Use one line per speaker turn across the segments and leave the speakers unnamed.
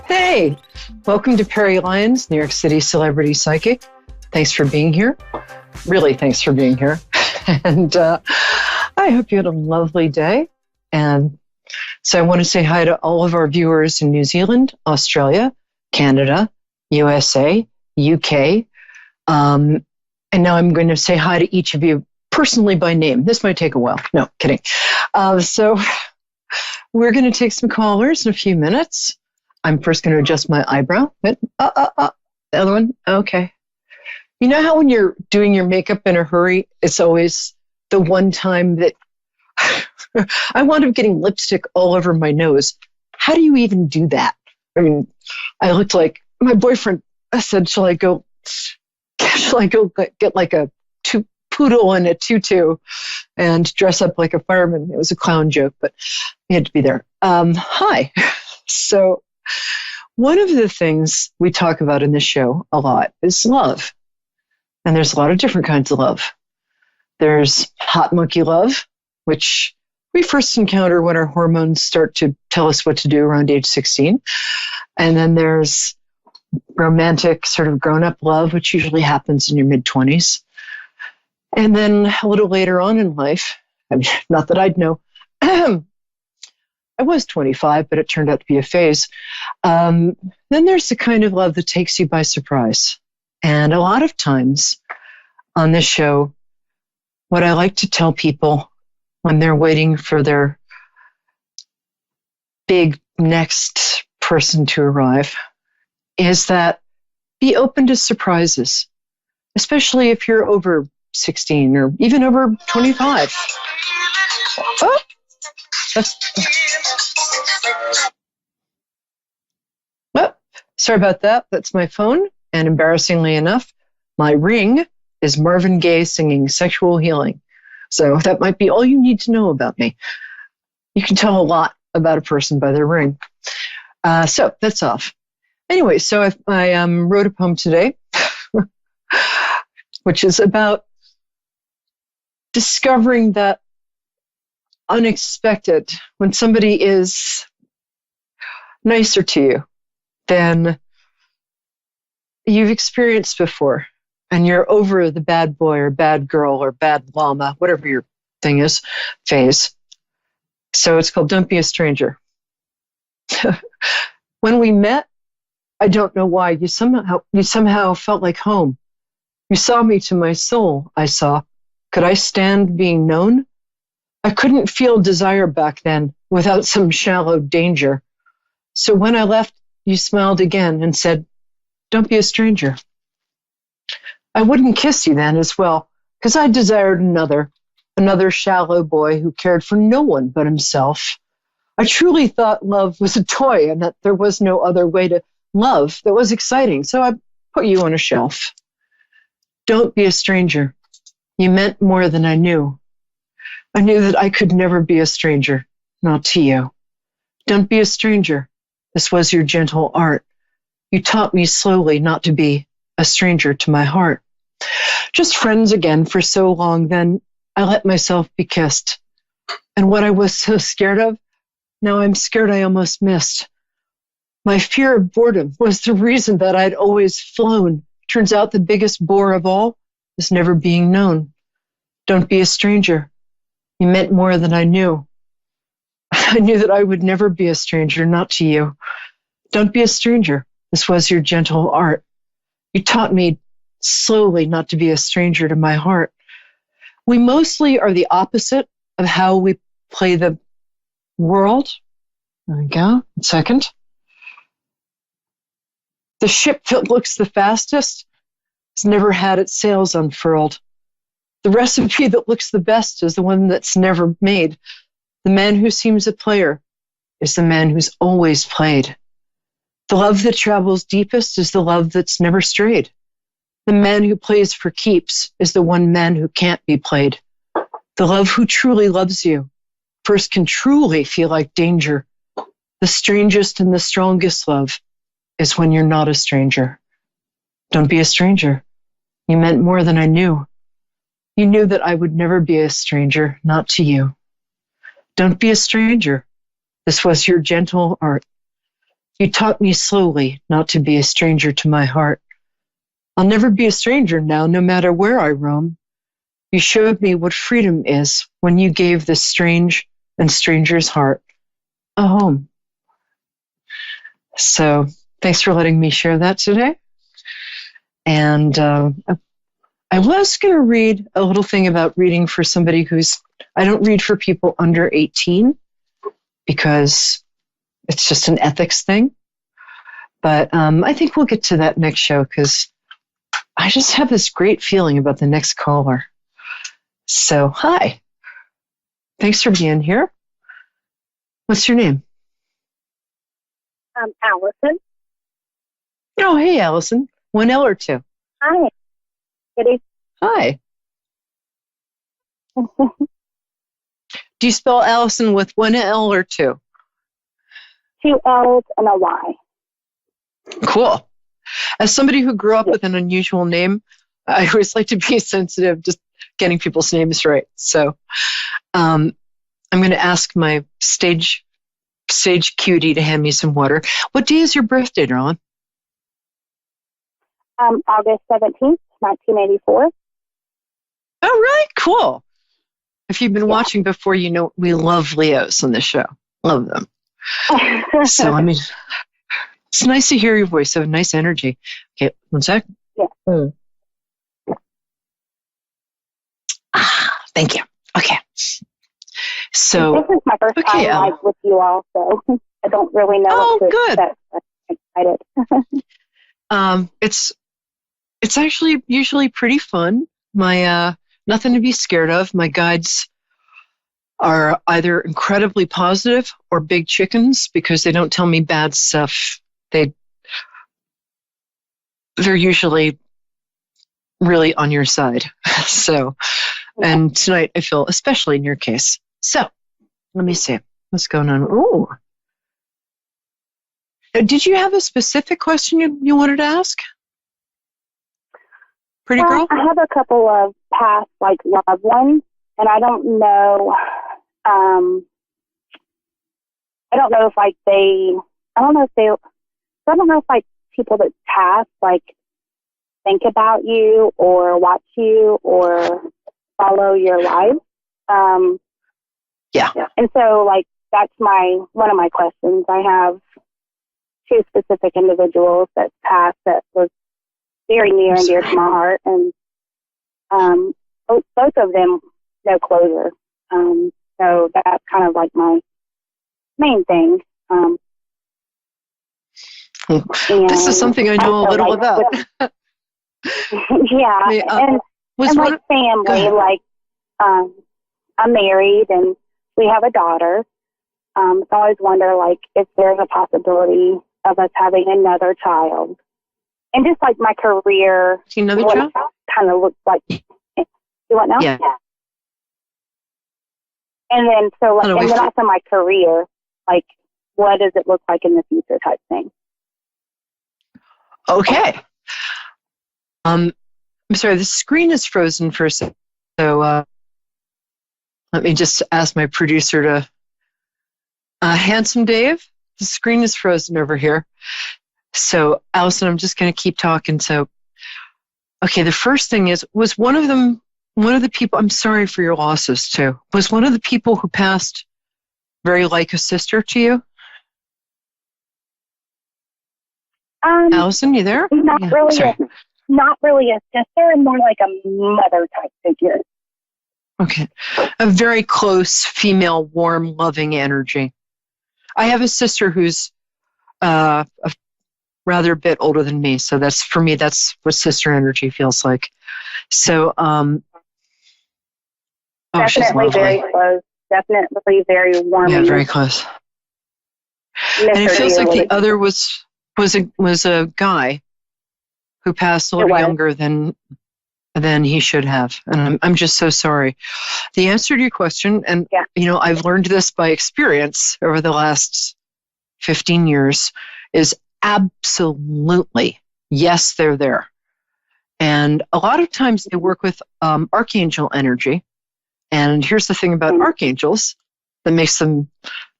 Hey, welcome to Peri, Lyons, New York City celebrity psychic. Thanks for being here. Really, thanks for being here. And I hope you had a lovely day. And so I want to say hi to all of our viewers in New Zealand, Australia, Canada, USA, UK. And now I'm going to say hi to each of you personally by name. This might take a while. No, kidding. So we're going to take some callers in a few minutes. I'm first going to adjust my eyebrow. The other one? Okay. You know how when you're doing your makeup in a hurry, it's always the one time that I wound up getting lipstick all over my nose. How do you even do that? I mean, I looked like my boyfriend. I said, shall I go get like a poodle and a tutu and dress up like a fireman? It was a clown joke, but we had to be there. Hi. So one of the things we talk about in this show a lot is love. And there's a lot of different kinds of love. There's hot monkey love, which we first encounter when our hormones start to tell us what to do around age 16. And then there's romantic sort of grown-up love, which usually happens in your mid-20s. And then a little later on in life, I mean, not that I'd know, I was 25, but it turned out to be a phase. Then there's the kind of love that takes you by surprise. And a lot of times on this show, what I like to tell people when they're waiting for their big next person to arrive is that be open to surprises, especially if you're over 16 or even over 25. Oh, sorry about that. That's my phone. And embarrassingly enough, my ring is Marvin Gaye singing Sexual Healing. So that might be all you need to know about me. You can tell a lot about a person by their ring. So that's off. Anyway, so I wrote a poem today, which is about discovering that unexpected when somebody is nicer to you than you've experienced before, and you're over the bad boy or bad girl or bad llama, whatever your thing is, phase. So it's called Don't Be a Stranger. When we met, I don't know why, you somehow felt like home. You saw me to my soul, I saw. Could I stand being known? I couldn't feel desire back then without some shallow danger. So when I left, you smiled again and said, don't be a stranger. I wouldn't kiss you then as well, because I desired another shallow boy who cared for no one but himself. I truly thought love was a toy and that there was no other way to love that was exciting, so I put you on a shelf. Don't be a stranger. You meant more than I knew. I knew that I could never be a stranger, not to you. Don't be a stranger. This was your gentle art. You taught me slowly not to be a stranger to my heart. Just friends again for so long, then I let myself be kissed. And what I was so scared of, now I'm scared I almost missed. My fear of boredom was the reason that I'd always flown. Turns out the biggest bore of all is never being known. Don't be a stranger. You meant more than I knew. I knew that I would never be a stranger, not to you. Don't be a stranger. This was your gentle art. You taught me slowly not to be a stranger to my heart. We mostly are the opposite of how we play the world. There we go. A second. The ship that looks the fastest has never had its sails unfurled. The recipe that looks the best is the one that's never made. The man who seems a player is the man who's always played. The love that travels deepest is the love that's never strayed. The man who plays for keeps is the one man who can't be played. The love who truly loves you first can truly feel like danger. The strangest and the strongest love is when you're not a stranger. Don't be a stranger. You meant more than I knew. You knew that I would never be a stranger, not to you. Don't be a stranger. This was your gentle art. You taught me slowly not to be a stranger to my heart. I'll never be a stranger now, no matter where I roam. You showed me what freedom is when you gave this strange and stranger's heart a home. So thanks for letting me share that today. And I was going to read a little thing about reading for somebody I don't read for people under 18 because it's just an ethics thing. But I think we'll get to that next show because I just have this great feeling about the next caller. So, hi. Thanks for being here. What's your name?
Allison.
Oh, hey, Allison. 1 L or 2?
Hi. Peri.
Hi. Do you spell Allison with 1 L or 2?
2 L's and a Y.
Cool. As somebody who grew up with an unusual name, I always like to be sensitive to getting people's names right. So I'm going to ask my stage cutie to hand me some water. What day is your birthday, darling?
August 17th, 1984.
Oh, right. Cool. If you've been watching before, you know we love Leos on this show. Love them. So, it's nice to hear your voice. So nice energy. Okay, 1 sec.
Yeah.
Thank you. Okay. So
this is my first time live with you all, so I don't really know what to expect. I'm excited.
It's actually usually pretty fun. My nothing to be scared of. My guides are either incredibly positive or big chickens because they don't tell me bad stuff. They're usually really on your side. So, and tonight I feel especially in your case. So, let me see what's going on. Oh, did you have a specific question you wanted to ask? Pretty girl?
I have a couple of past loved ones, and I don't know. I don't know if people that pass think about you or watch you or follow your life.
Yeah.
And so that's one of my questions. I have 2 specific individuals that passed that was very near and dear to my heart, and both of them no closure. So that's kind of my main thing.
This is something I know a little about.
Yeah, and family, I'm married and we have a daughter. So I always wonder, if there's a possibility of us having another child. And just my career,
another child?
Kind of looks like. You want now?
Yeah.
And then and then also my career, what does it look like in the future type thing.
Okay. I'm sorry, the screen is frozen for a second. So let me just ask my producer to, Handsome Dave, the screen is frozen over here. So Allison, I'm just going to keep talking. So, okay, the first thing was one of the people, I'm sorry for your losses too, was one of the people who passed very like a sister to you? Allison, you there?
Not really a sister, more like a mother type figure.
Okay. A very close, female, warm, loving energy. I have a sister who's a rather bit older than me, so that's what sister energy feels like. So,
definitely very close. Definitely very warm.
Yeah, very close. And it feels like the other was a guy who passed a little younger than he should have. And I'm just so sorry. The answer to your question, and I've learned this by experience over the last 15 years, is absolutely yes, they're there. And a lot of times they work with archangel energy. And here's the thing about archangels. that makes them,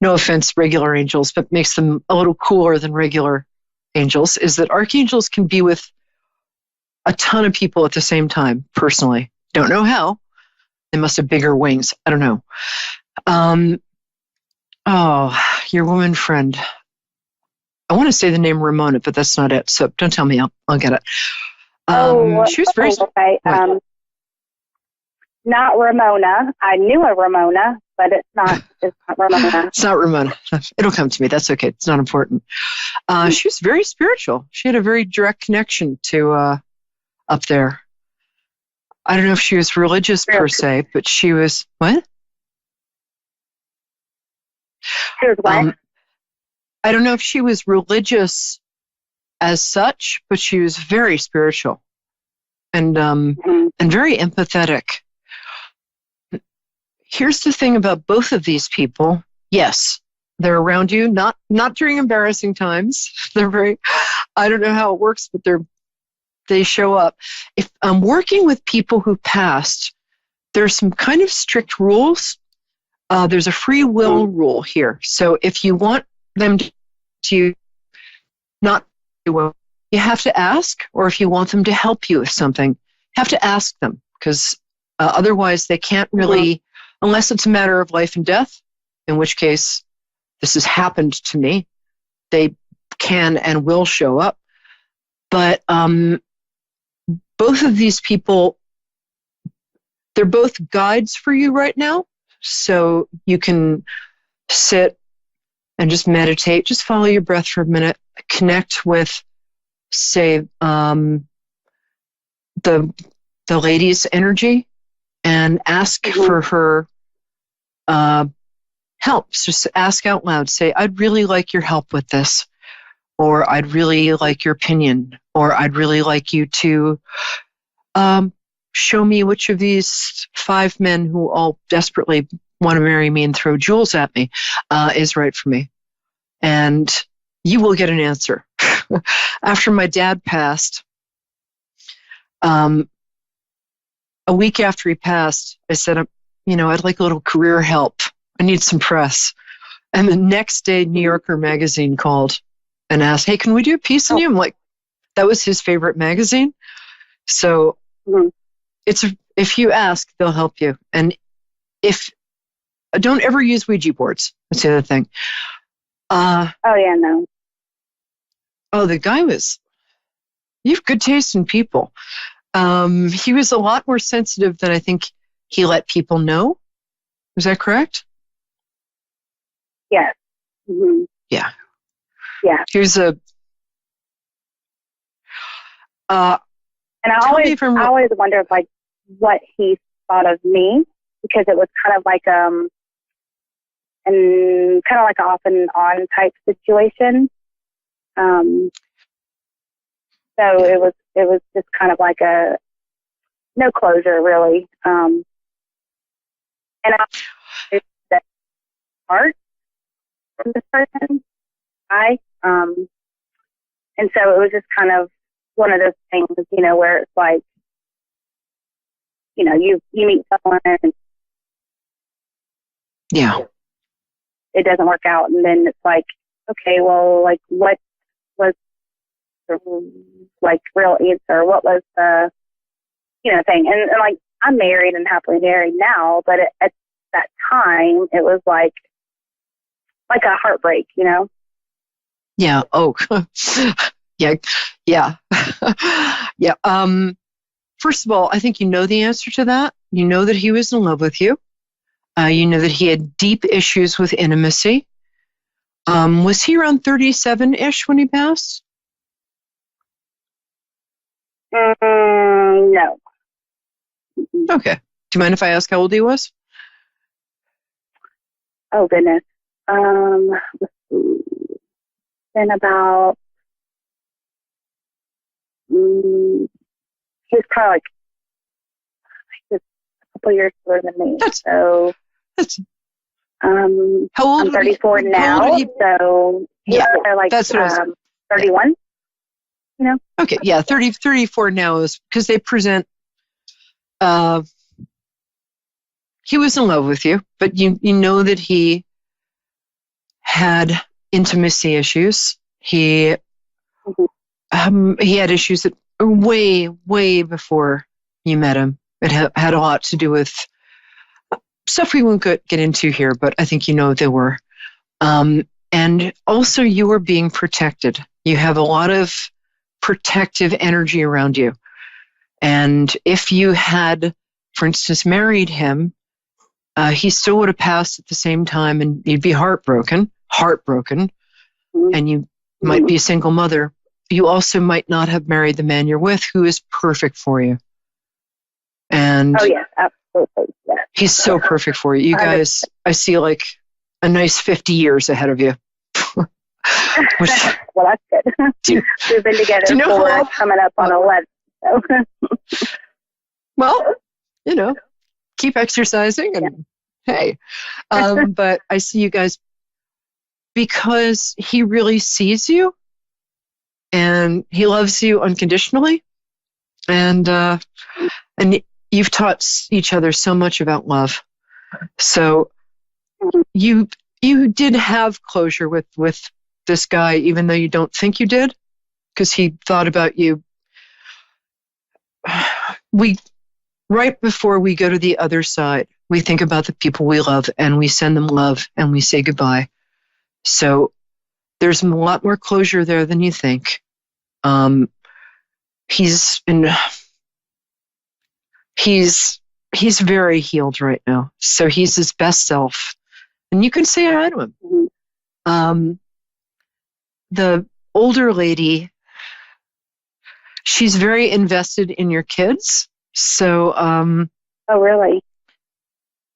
no offense, regular angels, but makes them a little cooler than regular angels, is that archangels can be with a ton of people at the same time, personally. Don't know how. They must have bigger wings. I don't know. Your woman friend. I want to say the name Ramona, but that's not it. So don't tell me. I'll get it. She was very...
Okay. Not Ramona. I knew a Ramona, but it's not Ramona.
It's not Ramona. It'll come to me. That's okay. It's not important. She was very spiritual. She had a very direct connection to up there. I don't know if she was religious per se, but she was... What?
She was what?
I don't know if she was religious as such, but she was very spiritual and very empathetic. Here's the thing about both of these people. Yes, they're around you, not during embarrassing times. They're very, I don't know how it works, but they show up. If I'm working with people who passed, there's some kind of strict rules. There's a free will rule here. So if you want them to not do well, you have to ask, or if you want them to help you with something, you have to ask them, because otherwise they can't really, unless it's a matter of life and death, in which case this has happened to me, they can and will show up. But both of these people, they're both guides for you right now. So you can sit and just meditate, just follow your breath for a minute, connect with, say, the lady's energy, and ask for her help. Just ask out loud. Say, I'd really like your help with this, or I'd really like your opinion, or I'd really like you to show me which of these 5 men who all desperately want to marry me and throw jewels at me is right for me. And you will get an answer. After my dad passed, a week after he passed, I said, I'd like a little career help. I need some press. And the next day, New Yorker magazine called and asked, hey, can we do a piece on you? I'm like, that was his favorite magazine. So if you ask, they'll help you. And don't ever use Ouija boards. That's the other thing.
No.
Oh, the guy you have good taste in people. He was a lot more sensitive than I think he let people know. Is that correct?
Yes. Mm-hmm.
Yeah.
Yeah.
He was
and I always wondered, like, what he thought of me, because it was kind of like and kind of like an off and on type situation. So it was just kind of like no closure really. And it's that part from this person. And so it was just kind of one of those things, where it's like, you meet someone and it doesn't work out, and then it's like, okay, well, like, what was the like real answer? What was the thing? And like, I'm married and happily married now, but at that time it was like a heartbreak,
Yeah. Oh, yeah. Yeah. Yeah. First of all, I think you know the answer to that. You know that he was in love with you. You know that he had deep issues with intimacy. Was he around 37-ish when he passed?
No.
Okay. Do you mind if I ask how old he was?
Oh, goodness. Been about, he was probably like a couple years older than me. How old? I'm 34 now, so
yeah,
like
that's
31.
Okay, yeah, 34 now is because they present he was in love with you, but you know that he had intimacy issues. He had issues that were way before you met him. It had a lot to do with stuff we won't get into here, but I think you know they were. And also you were being protected. You have a lot of protective energy around you. And if you had, for instance, married him, he still would have passed at the same time, and you'd be heartbroken, and you might be a single mother. You also might not have married the man you're with, who is perfect for you. And
oh, yes, absolutely. Yes.
He's so perfect for you. You guys, I see like a nice 50 years ahead of you.
Which, well, that's good. We've been together for coming up on 11. So.
Well, you know, keep exercising and hey. But I see you guys, because he really sees you and he loves you unconditionally. And you've taught each other so much about love. So you did have closure with this guy, even though you don't think you did, because he thought about you. Right before we go to the other side, we think about the people we love and we send them love and we say goodbye. So there's a lot more closure there than you think. He's very healed right now. So he's his best self. And you can say hi to him. The older lady, she's very invested in your kids. So,
oh, really?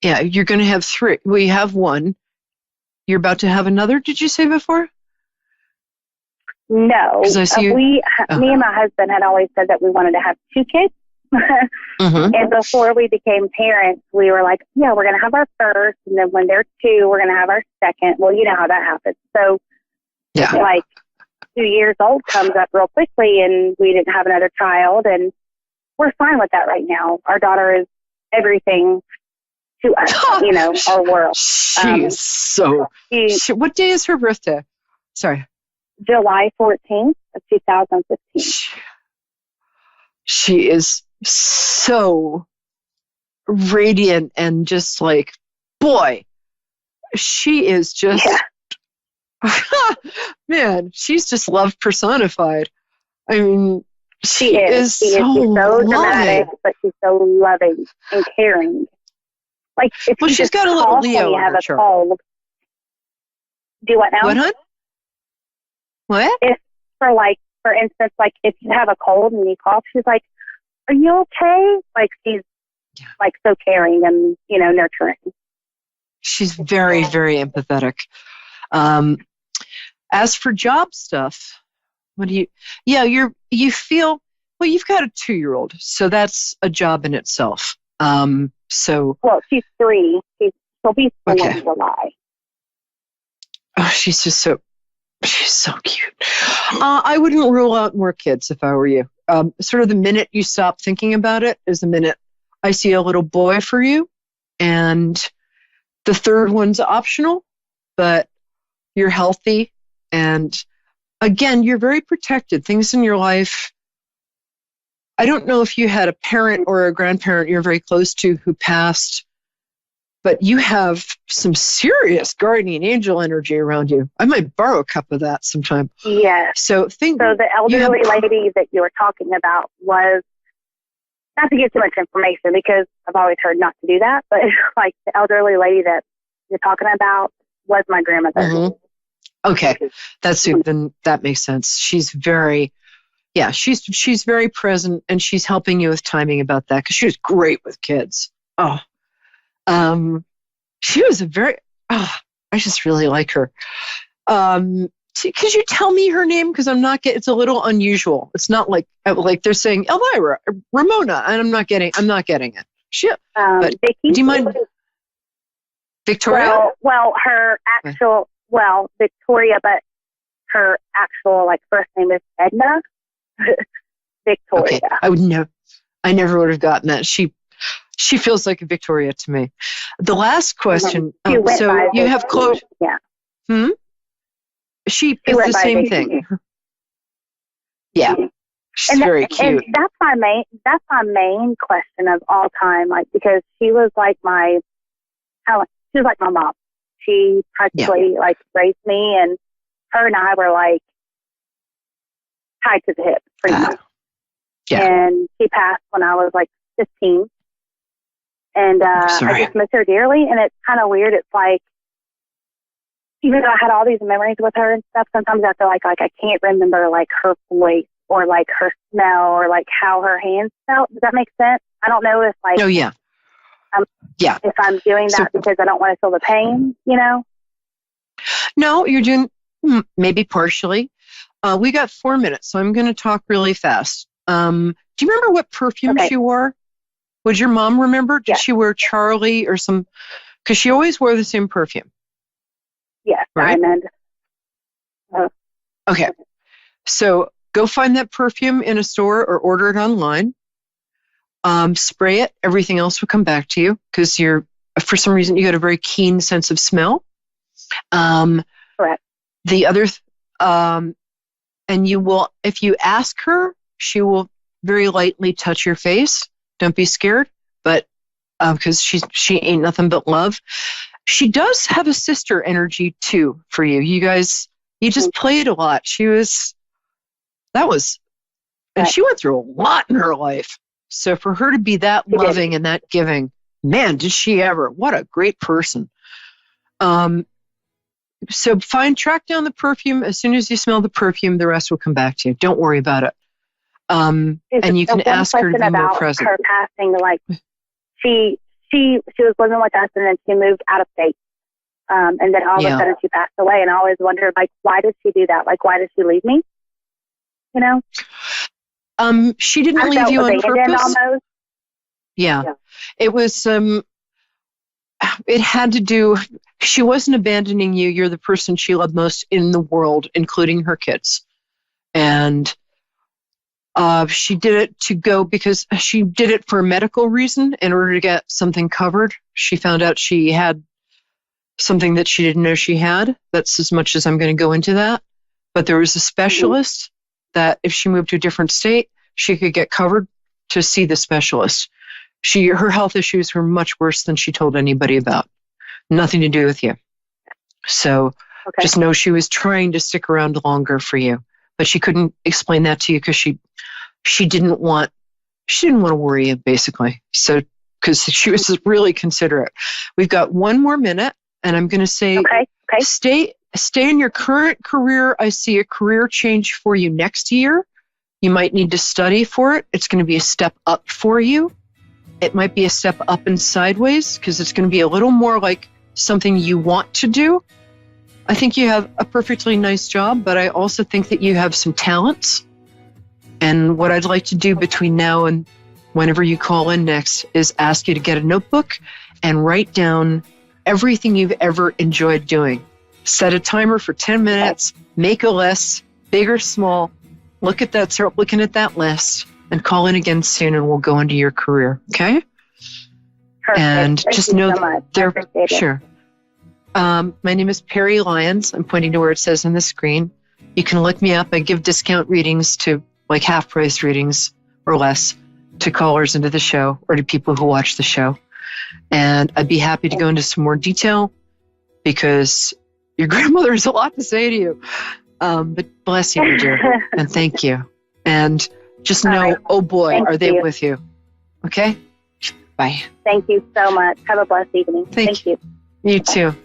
Yeah, you're going to have 3. We have 1. You're about to have another, did you say before?
No. Me and my husband had always said that we wanted to have 2 kids. And before we became parents, we were like, yeah, we're going to have our first. And then when they're 2, we're going to have our second. Well, you know how that happens. So, like 2 years old comes up real quickly and we didn't have another child. And we're fine with that right now. Our daughter is everything to us, you know, our world.
What day is her birthday? Sorry.
July 14th of 2015.
She is so radiant and just like, boy, she is just, man, she's just love personified. I mean, she is so
dramatic, but she's so loving and caring. Like, if
she's got a little Leo
when you have a
chart.
cold. Do what now?
What, hon? What?
For instance, like if you have a cold and you cough, she's like, "Are you okay?" Like she's like so caring and, you know, nurturing.
She's very, very empathetic. As for job stuff, what do you feel, well, you've got a 2-year-old, so that's a job in itself. Well,
she's 3. She'll be 4 in July.
Oh, she's so cute. I wouldn't rule out more kids if I were you. Sort of the minute you stop thinking about it is the minute I see a little boy for you. And the 3rd one's optional, but you're healthy. And again, you're very protected. Things in your life, I don't know if you had a parent or a grandparent you're very close to who passed, but you have some serious guardian angel energy around you. I might borrow a cup of that sometime.
Yes.
So
the elderly lady that you were talking about was, not to give too much information because I've always heard not to do that, but like the elderly lady that you're talking about was my grandmother.
Okay. Then that makes sense. She's very, she's very present, and she's helping you with timing about that because she was great with kids. She was I just really like her. Could you tell me her name? Because it's a little unusual. It's not like they're saying Elvira, Ramona, and I'm not getting it. Shit. But
Vicky?
Do you mind? Victoria?
Well, her actual, Victoria, but her actual first name is Edna. Victoria.
Okay. I never would have gotten that. She feels like a Victoria to me. The last question.
So
you have close.
Yeah.
She is the same thing. Yeah. She's very cute.
And that's my main question of all time, like, because she was like my mom. She practically like raised me, and her and I were like tied to the hip pretty much. Yeah. And she passed when I was like 15. And I just miss her dearly. And it's kind of weird. It's like, even though I had all these memories with her and stuff, sometimes I feel like I can't remember like her voice or like her smell or like how her hands felt. Does that make sense? I don't know if like,
oh yeah,
if I'm doing that because I don't want to feel the pain,
No, you're doing maybe partially. We got 4 minutes, so I'm going to talk really fast. Do you remember what perfume she wore? Would your mom remember? Did she wear Charlie or some? Because she always wore the same perfume.
Yes,
right?
Diamond.
Okay. So go find that perfume in a store or order it online. Spray it. Everything else will come back to you because for some reason, you got a very keen sense of smell.
Correct.
The other, and you will, if you ask her, she will very lightly touch your face. Don't be scared, but because she ain't nothing but love. She does have a sister energy too for you. You guys, you just played a lot. And she went through a lot in her life. So for her to be that loving and that giving, man, did she ever. What a great person. So track down the perfume. As soon as you smell the perfume, the rest will come back to you. Don't worry about it. And you can ask her to be more present.
Her passing, like she was living with us and then she moved out of state. And then all of a sudden she passed away. And I always wondered, like, why did she do that? Like, why did she leave me?
She didn't leave you on purpose.
Almost.
Yeah. It was, it had to do, she wasn't abandoning you. You're the person she loved most in the world, including her kids. And she did it because she did it for a medical reason in order to get something covered. She found out she had something that she didn't know she had. That's as much as I'm going to go into that. But there was a specialist that if she moved to a different state, she could get covered to see the specialist. Her health issues were much worse than she told anybody about. Nothing to do with you. So just know she was trying to stick around longer for you, but she couldn't explain that to you because she didn't want to worry you, basically. So because she was really considerate. We've got 1 more minute, and I'm going to say, stay in your current career. I see a career change for you next year. You might need to study for it. It's going to be a step up for you. It might be a step up and sideways because it's going to be a little more like something you want to do. I think you have a perfectly nice job, but I also think that you have some talents. And what I'd like to do between now and whenever you call in next is ask you to get a notebook and write down everything you've ever enjoyed doing. Set a timer for 10 minutes, make a list, big or small. Start looking at that list and call in again soon and we'll go into your career. Okay?
Perfect.
And
Thank
just
you
know
so much.
they're sure. My name is Peri Lyons. I'm pointing to where it says on the screen. You can look me up. I give discount readings to like half price readings or less to callers into the show or to people who watch the show. And I'd be happy to go into some more detail because your grandmother has a lot to say to you. But bless you, my dear, and thank you. And just know, oh boy, are they with you. Okay? Bye.
Thank you so much. Have a blessed evening. Thank you.
You too.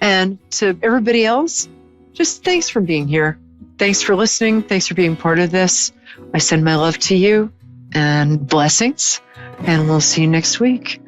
And to everybody else, just thanks for being here. Thanks for listening. Thanks for being part of this. I send my love to you and blessings, and we'll see you next week.